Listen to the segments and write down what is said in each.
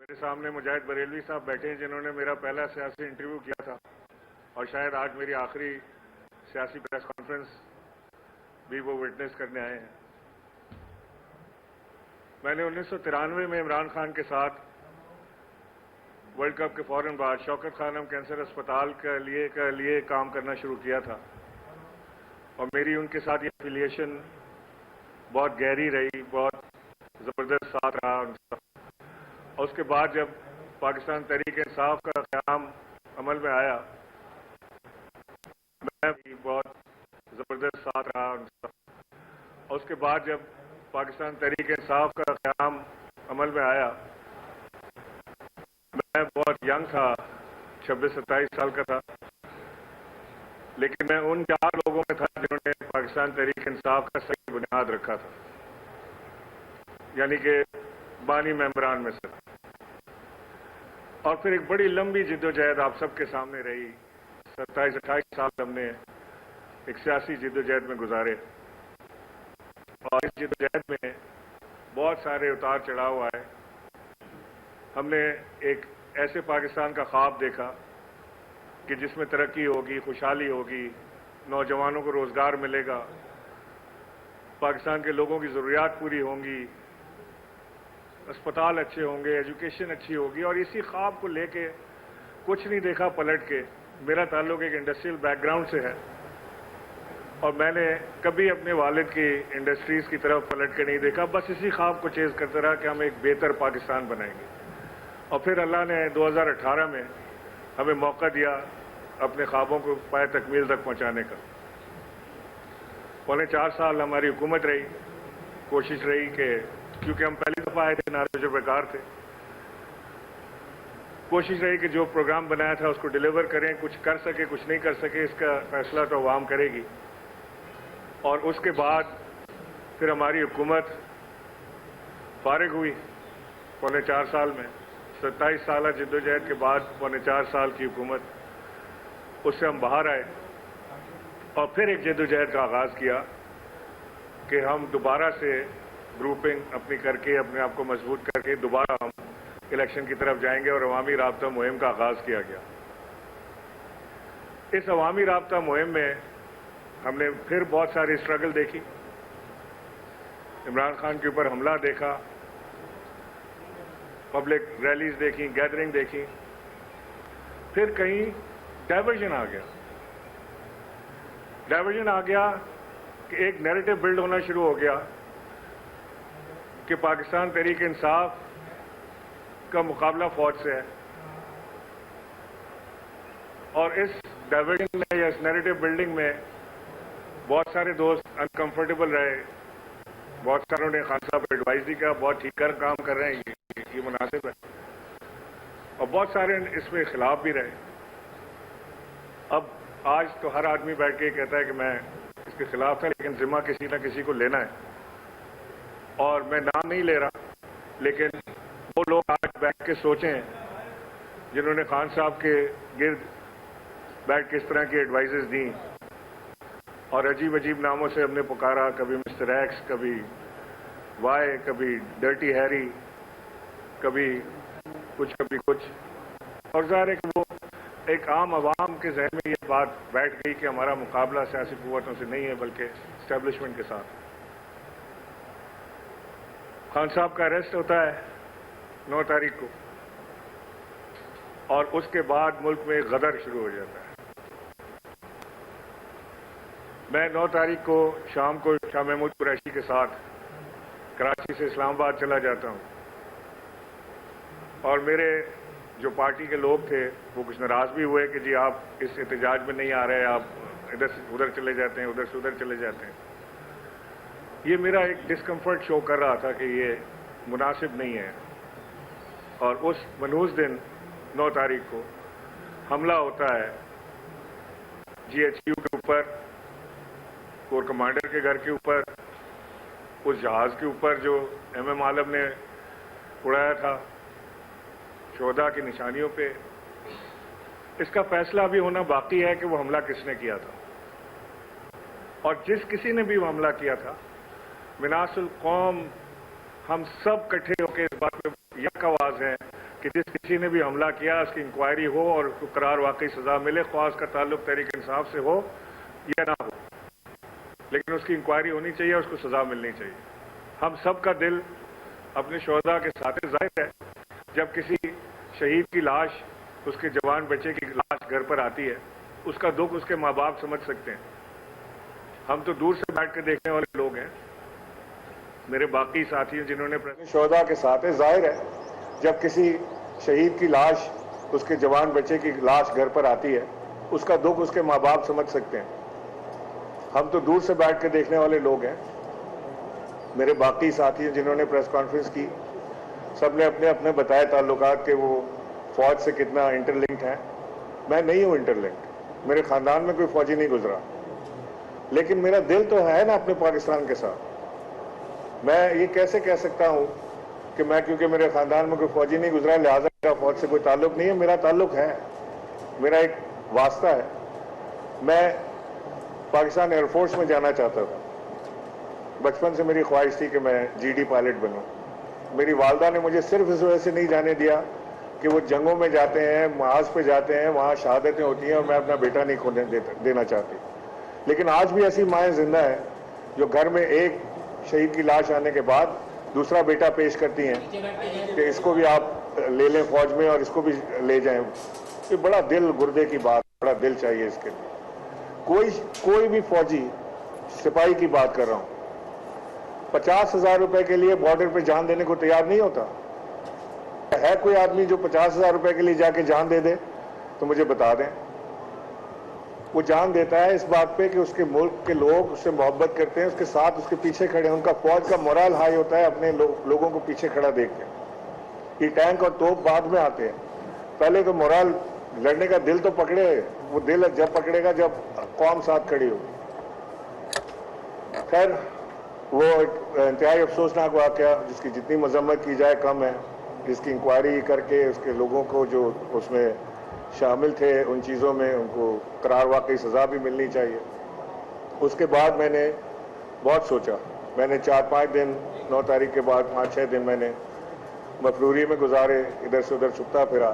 میرے سامنے مجاہد بریلوی صاحب بیٹھے ہیں جنہوں نے میرا پہلا سیاسی انٹرویو کیا تھا اور شاید آج میری آخری سیاسی پریس کانفرنس بھی وہ وٹنس کرنے آئے ہیں۔ میں نے 1993 میں عمران خان کے ساتھ ورلڈ کپ کے فوراً بعد شوکت خانم کینسر اسپتال کے لیے کام کرنا شروع کیا تھا اور میری ان کے ساتھ یہ افیلیشن بہت گہری رہی، بہت زبردست ساتھ رہا ان کا۔ اور اس کے بعد جب پاکستان تحریک انصاف کا قیام عمل میں آیا، میں بھی بہت زبردست ساتھ رہا ان کا۔ اور اس کے بعد جب پاکستان تحریک انصاف کا قیام عمل میں آیا، میں بہت ینگ تھا، 26-27 سال کا تھا، لیکن میں ان 4 لوگوں میں تھا جنہوں نے پاکستان تحریک انصاف کا صحیح بنیاد رکھا تھا، یعنی کہ بانی ممبران میں سے۔ اور پھر ایک بڑی لمبی جدوجہد آپ سب کے سامنے رہی، 27-28 سال ہم نے ایک سیاسی جدوجہد میں گزارے، اور اس جدوجہد میں بہت سارے اتار چڑھاؤ آئے۔ ہم نے ایک ایسے پاکستان کا خواب دیکھا کہ جس میں ترقی ہوگی، خوشحالی ہوگی، نوجوانوں کو روزگار ملے گا، پاکستان کے لوگوں کی ضروریات پوری ہوں گی، اسپتال اچھے ہوں گے، ایجوکیشن اچھی ہوگی، اور اسی خواب کو لے کے کچھ نہیں دیکھا پلٹ کے۔ میرا تعلق ایک انڈسٹریل بیک گراؤنڈ سے ہے اور میں نے کبھی اپنے والد کی انڈسٹریز کی طرف پلٹ کے نہیں دیکھا، بس اسی خواب کو چیز کرتا رہا کہ ہم ایک بہتر پاکستان بنائیں گے۔ اور پھر اللہ نے 2018 میں ہمیں موقع دیا اپنے خوابوں کو پائے تکمیل تک پہنچانے کا۔ 4.25 سال ہماری حکومت رہی، کوشش رہی کہ کیونکہ ہم پہلی دفعہ آئے تھے، نارے جو بیکار تھے، کوشش رہی کہ جو پروگرام بنایا تھا اس کو ڈیلیور کریں، کچھ کر سکے کچھ نہیں کر سکے، اس کا فیصلہ تو عوام کرے گی۔ اور اس کے بعد پھر ہماری حکومت فارغ ہوئی 4.25 سال میں، 27 سالہ جدوجہد کے بعد 4.25 سال کی حکومت، اس سے ہم باہر آئے اور پھر ایک جدوجہد کا آغاز کیا کہ ہم دوبارہ سے گروپنگ اپنی کر کے، اپنے آپ کو مضبوط کر کے دوبارہ ہم الیکشن کی طرف جائیں گے، اور عوامی رابطہ مہم کا آغاز کیا گیا۔ اس عوامی رابطہ مہم میں ہم نے پھر بہت ساری اسٹرگل دیکھی، عمران خان کے اوپر حملہ دیکھا، پبلک ریلیز دیکھی، گیدرنگ دیکھی، پھر کہیں ڈائیورژن آ گیا کہ ایک نیریٹو بلڈ ہونا شروع ہو گیا کہ پاکستان تحریک انصاف کا مقابلہ فوج سے ہے، اور اس ڈائیورژن میں یا اس نیریٹو بلڈنگ میں بہت سارے دوست انکمفرٹیبل رہے، بہت ساروں نے خان صاحب کو ایڈوائز بھی کیا، بہت ٹھیک کر کام کر رہے ہیں، یہ مناسب ہے، اور بہت سارے اس میں خلاف بھی رہے۔ اب آج تو ہر آدمی بیٹھ کے کہتا ہے کہ میں اس کے خلاف تھا، لیکن ذمہ کسی نہ کسی کو لینا ہے، اور میں نام نہیں لے رہا، لیکن وہ لوگ آج بیٹھ کے سوچیں جنہوں نے خان صاحب کے گرد بیٹھ کے اس طرح کی ایڈوائزز دیں اور عجیب عجیب ناموں سے ہم نے پکارا، کبھی مسٹر ایکس، کبھی وائی، کبھی ڈرٹی ہیری، کبھی کچھ، اور ظاہر ہے کہ وہ ایک عام عوام کے ذہن میں یہ بات بیٹھ گئی کہ ہمارا مقابلہ سیاسی قوتوں سے نہیں ہے بلکہ اسٹیبلشمنٹ کے ساتھ۔ خان صاحب کا اریسٹ ہوتا ہے 9 تاریخ کو، اور اس کے بعد ملک میں غدر شروع ہو جاتا ہے۔ میں 9 تاریخ کو شام کو شاہ محمود قریشی کے ساتھ کراچی سے اسلام آباد چلا جاتا ہوں، اور میرے جو پارٹی کے لوگ تھے وہ کچھ ناراض بھی ہوئے کہ جی آپ اس احتجاج میں نہیں آ رہے، آپ ادھر سے ادھر چلے جاتے ہیں، ادھر سے ادھر چلے جاتے ہیں۔ یہ میرا ایک ڈسکمفرٹ شو کر رہا تھا کہ یہ مناسب نہیں ہے، اور اس منحوس دن 9 تاریخ کو حملہ ہوتا ہے GHQ کے اوپر، کور کمانڈر کے گھر کے اوپر، اس جہاز کے اوپر جو MM عالم نے اڑایا تھا شہداء کی نشانیوں پہ۔ اس کا فیصلہ ابھی ہونا باقی ہے کہ وہ حملہ کس نے کیا تھا، اور جس کسی نے بھی وہ حملہ کیا تھا، مناص القوم ہم سب کٹھے ہو کے اس بات پہ یک آواز ہیں کہ جس کسی نے بھی حملہ کیا اس کی انکوائری ہو اور اس کو قرار واقعی سزا ملے، خواہ اس کا تعلق تحریک انصاف سے ہو یا نہ ہو، لیکن اس کی انکوائری ہونی چاہیے، اس کو سزا ملنی چاہیے۔ ہم سب کا دل اپنے شہداء کے ساتھ ظاہر ہے۔ جب کسی شہید کی لاش، اس کے جوان بچے کی لاش گھر پر آتی ہے، اس کا دکھ اس کے ماں باپ سمجھ سکتے ہیں۔ ہم تو دور سے بیٹھ کے دیکھنے والے لوگ ہیں۔ میرے باقی ساتھی جنہوں نے شہداء کے ساتھ ظاہر ہے، جب کسی شہید کی لاش، اس کے جوان بچے کی لاش گھر پر آتی ہے، اس کا دکھ اس کے ماں باپ سمجھ سکتے ہیں۔ ہم تو دور سے بیٹھ کے دیکھنے والے لوگ ہیں۔ میرے باقی ساتھی جنہوں نے پریس کانفرنس کی، سب نے اپنے اپنے بتائے تعلقات کہ وہ فوج سے کتنا انٹر لنکڈ ہیں۔ میں نہیں ہوں انٹر لنکڈ، میرے خاندان میں کوئی فوجی نہیں گزرا، لیکن میرا دل تو ہے نا اپنے پاکستان کے ساتھ۔ میں یہ کیسے کہہ سکتا ہوں کہ میں کیونکہ میرے خاندان میں کوئی فوجی نہیں گزرا لہٰذا میرا فوج سے کوئی تعلق نہیں ہے؟ میرا تعلق ہے، میرا ایک واسطہ ہے۔ میں پاکستان ایئر فورس میں جانا چاہتا تھا، بچپن سے میری خواہش تھی کہ میں جی ڈی پائلٹ بنوں۔ میری والدہ نے مجھے صرف اس وجہ سے نہیں جانے دیا کہ وہ جنگوں میں جاتے ہیں، محاذ پہ جاتے ہیں، وہاں شہادتیں ہوتی ہیں اور میں اپنا بیٹا نہیں کھونے دینا چاہتی۔ لیکن آج بھی ایسی مائیں زندہ ہیں جو گھر میں ایک شہید کی لاش آنے کے بعد دوسرا بیٹا پیش کرتی ہیں کہ اس کو بھی آپ لے لیں فوج میں اور اس کو بھی لے جائیں۔ یہ بڑا دل گردے کی بات، بڑا دل چاہیے اس کے لیے۔ کوئی بھی فوجی، سپاہی کی بات کر رہا ہوں، 50,000 روپے کے لیے بارڈر پہ جان دینے کو تیار نہیں ہوتا۔ ہے کوئی آدمی جو 50,000 روپے کے لیے جا کے جان دے دے تو مجھے بتا دیں۔ وہ جان دیتا ہے اس بات پہ کہ اس کے ملک کے لوگ اس سے محبت کرتے ہیں، اس کے ساتھ، اس کے پیچھے کھڑے ہیں۔ ان کا فوج کا مورال ہائی ہوتا ہے اپنے لوگوں کو پیچھے کھڑا دیکھ کے۔ یہ ٹینک اور توپ بعد میں آتے ہیں، پہلے تو مورال، لڑنے کا دل تو پکڑے۔ وہ دل جب پکڑے گا جب قوم ساتھ کھڑی ہوگی۔ خیر، وہ ایک انتہائی افسوسناک واقعہ جس کی جتنی مذمت کی جائے کم ہے۔ اس کی انکوائری کر کے اس کے لوگوں کو جو اس میں شامل تھے ان چیزوں میں ان کو قرار واقعی سزا بھی ملنی چاہیے۔ اس کے بعد میں نے بہت سوچا۔ میں نے 4-5 دن، 9 تاریخ کے بعد 5-6 دن میں نے مفروری میں گزارے، ادھر سے ادھر چھپتا پھرا۔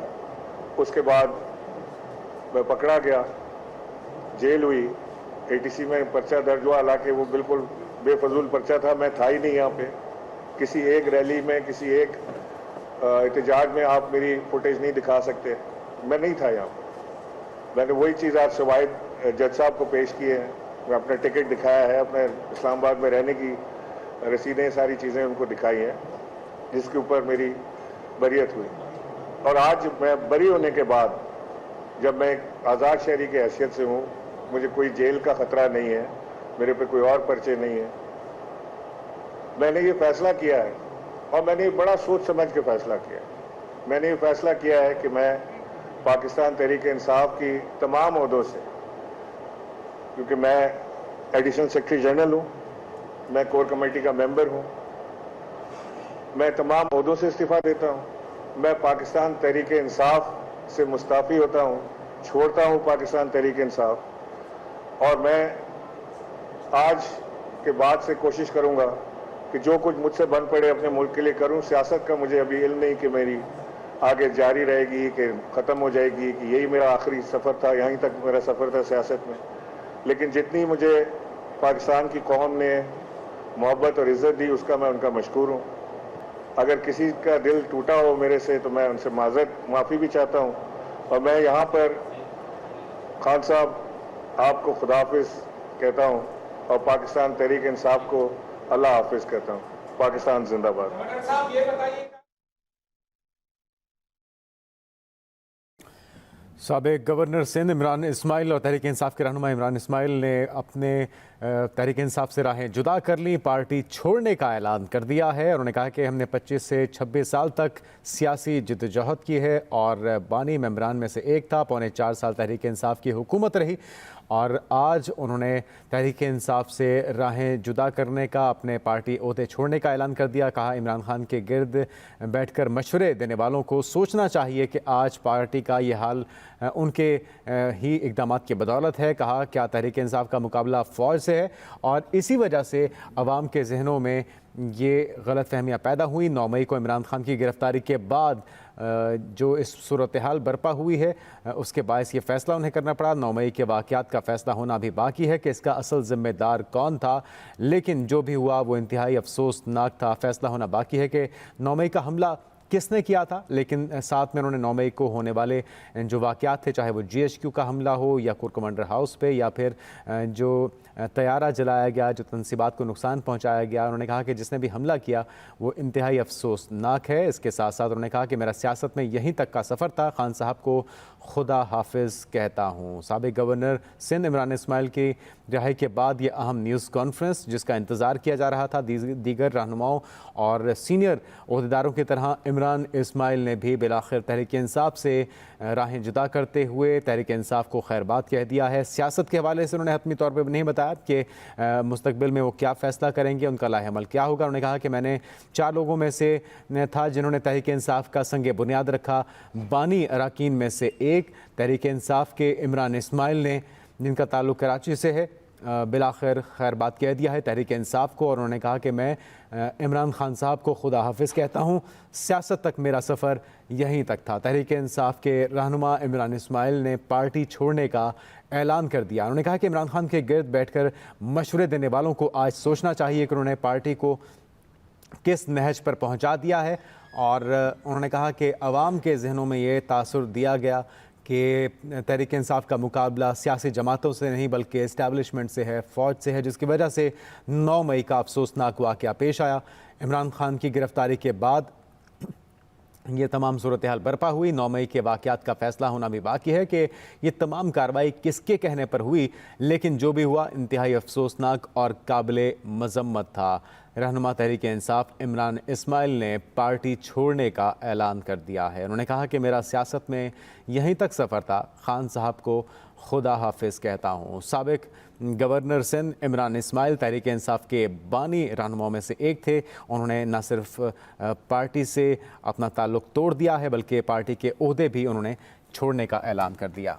اس کے بعد میں پکڑا گیا، جیل ہوئی، ATC میں پرچہ درج ہوا، حالانکہ وہ بالکل بے فضول پرچہ تھا۔ میں تھا ہی نہیں یہاں پہ۔ کسی ایک ریلی میں، کسی ایک احتجاج میں آپ میری فوٹیج نہیں دکھا سکتے۔ میں نہیں تھا یہاں پہ۔ میں نے وہی چیز آپ شواہد جج صاحب کو پیش کیے ہیں۔ میں اپنا ٹکٹ دکھایا ہے، اپنے اسلام آباد میں رہنے کی رسیدیں، ساری چیزیں ان کو دکھائی ہیں، جس کے اوپر میری بریت ہوئی۔ اور آج میں بری ہونے کے بعد، جب میں ایک آزاد شہری کی حیثیت سے ہوں، مجھے کوئی جیل کا خطرہ نہیں ہے، میرے پہ کوئی اور پرچے نہیں ہیں، میں نے یہ فیصلہ کیا ہے، اور میں نے یہ بڑا سوچ سمجھ کے فیصلہ کیا ہے۔ میں نے یہ فیصلہ کیا ہے کہ میں پاکستان تحریک انصاف کی تمام عہدوں سے، کیونکہ میں ایڈیشنل سیکرٹری جنرل ہوں، میں کور کمیٹی کا ممبر ہوں، میں تمام عہدوں سے استعفیٰ دیتا ہوں۔ میں پاکستان تحریک انصاف سے مستعفی ہوتا ہوں، چھوڑتا ہوں پاکستان تحریک انصاف، اور میں آج کے بعد سے کوشش کروں گا کہ جو کچھ مجھ سے بن پڑے اپنے ملک کے لیے کروں۔ سیاست کا مجھے ابھی علم نہیں کہ میری آگے جاری رہے گی، کہ ختم ہو جائے گی، کہ یہی میرا آخری سفر تھا، یہیں تک میرا سفر تھا سیاست میں۔ لیکن جتنی مجھے پاکستان کی قوم نے محبت اور عزت دی، اس کا میں ان کا مشکور ہوں۔ اگر کسی کا دل ٹوٹا ہو میرے سے تو میں ان سے معافی بھی چاہتا ہوں، اور میں یہاں پر خان صاحب آپ کو خداحافظ کہتا ہوں، اور پاکستان تحریک انصاف کو اللہ حافظ کہتا ہوں۔ پاکستان زندہ باد۔ سابق گورنر سندھ عمران اسماعیل اور تحریک انصاف کے رہنما عمران اسماعیل نے اپنے تحریک انصاف سے راہیں جدا کر لی، پارٹی چھوڑنے کا اعلان کر دیا ہے۔ انہوں نے کہا کہ ہم نے 25 سے 26 سال تک سیاسی جدوجہد کی ہے اور بانی ممبران میں سے ایک تھا۔ 4.25 سال تحریک انصاف کی حکومت رہی، اور آج انہوں نے تحریک انصاف سے راہیں جدا کرنے کا، اپنے پارٹی عہدے چھوڑنے کا اعلان کر دیا۔ کہا عمران خان کے گرد بیٹھ کر مشورے دینے والوں کو سوچنا چاہیے کہ آج پارٹی کا یہ حال ان کے ہی اقدامات کی بدولت ہے۔ کہا کیا تحریک انصاف کا مقابلہ فوج سے ہے، اور اسی وجہ سے عوام کے ذہنوں میں یہ غلط فہمیاں پیدا ہوئیں۔ 9 مئی کو عمران خان کی گرفتاری کے بعد جو اس صورتحال برپا ہوئی ہے اس کے باعث یہ فیصلہ انہیں کرنا پڑا۔ 9 مئی کے واقعات کا فیصلہ ہونا بھی باقی ہے کہ اس کا اصل ذمہ دار کون تھا، لیکن جو بھی ہوا وہ انتہائی افسوسناک تھا۔ فیصلہ ہونا باقی ہے کہ 9 مئی کا حملہ کس نے کیا تھا، لیکن ساتھ میں انہوں نے 9 مئی کو ہونے والے جو واقعات تھے، چاہے وہ GHQ کا حملہ ہو یا کور کمانڈر ہاؤس پہ یا پھر جو طیارہ جلایا گیا، جو تنصیبات کو نقصان پہنچایا گیا، انہوں نے کہا کہ جس نے بھی حملہ کیا وہ انتہائی افسوسناک ہے۔ اس کے ساتھ ساتھ انہوں نے کہا کہ میرا سیاست میں یہیں تک کا سفر تھا، خان صاحب کو خدا حافظ کہتا ہوں۔ سابق گورنر سندھ عمران اسماعیل کی رہائی کے بعد یہ اہم نیوز کانفرنس جس کا انتظار کیا جا رہا تھا، دیگر رہنماؤں اور سینئر عہدیداروں کی طرح عمران اسماعیل نے بھی بالآخر تحریک انصاف سے راہیں جدا کرتے ہوئے تحریک انصاف کو خیر بات کہہ دیا ہے۔ سیاست کے حوالے سے انہوں نے حتمی طور پہ نہیں بتایا کہ مستقبل میں وہ کیا فیصلہ کریں گے، ان کا لاہ عمل کیا ہوگا۔ انہوں نے کہا کہ میں نے 4 لوگوں میں سے تھا جنہوں نے تحریک انصاف کا سنگ بنیاد رکھا، بانی اراکین میں سے ایک تحریک انصاف کے عمران اسماعیل نے، جن کا تعلق کراچی سے ہے، بالآخر خیر بات کہہ دیا ہے تحریک انصاف کو، اور انہوں نے کہا کہ میں عمران خان صاحب کو خدا حافظ کہتا ہوں، سیاست تک میرا سفر یہیں تک تھا۔ تحریک انصاف کے رہنما عمران اسماعیل نے پارٹی چھوڑنے کا اعلان کر دیا۔ انہوں نے کہا کہ عمران خان کے گرد بیٹھ کر مشورے دینے والوں کو آج سوچنا چاہیے کہ انہوں نے پارٹی کو کس نہج پر پہنچا دیا ہے، اور انہوں نے کہا کہ عوام کے ذہنوں میں یہ تاثر دیا گیا کہ تحریک انصاف کا مقابلہ سیاسی جماعتوں سے نہیں بلکہ اسٹیبلشمنٹ سے ہے، فوج سے ہے، جس کی وجہ سے 9 مئی کا افسوسناک واقعہ پیش آیا۔ عمران خان کی گرفتاری کے بعد یہ تمام صورتحال برپا ہوئی۔ 9 مئی کے واقعات کا فیصلہ ہونا بھی باقی ہے کہ یہ تمام کارروائی کس کے کہنے پر ہوئی، لیکن جو بھی ہوا انتہائی افسوسناک اور قابل مذمت تھا۔ رہنما تحریک انصاف عمران اسماعیل نے پارٹی چھوڑنے کا اعلان کر دیا ہے۔ انہوں نے کہا کہ میرا سیاست میں یہیں تک سفر تھا، خان صاحب کو خدا حافظ کہتا ہوں۔ سابق گورنر سندھ عمران اسماعیل تحریک انصاف کے بانی رہنماؤں میں سے ایک تھے۔ انہوں نے نہ صرف پارٹی سے اپنا تعلق توڑ دیا ہے بلکہ پارٹی کے عہدے بھی انہوں نے چھوڑنے کا اعلان کر دیا۔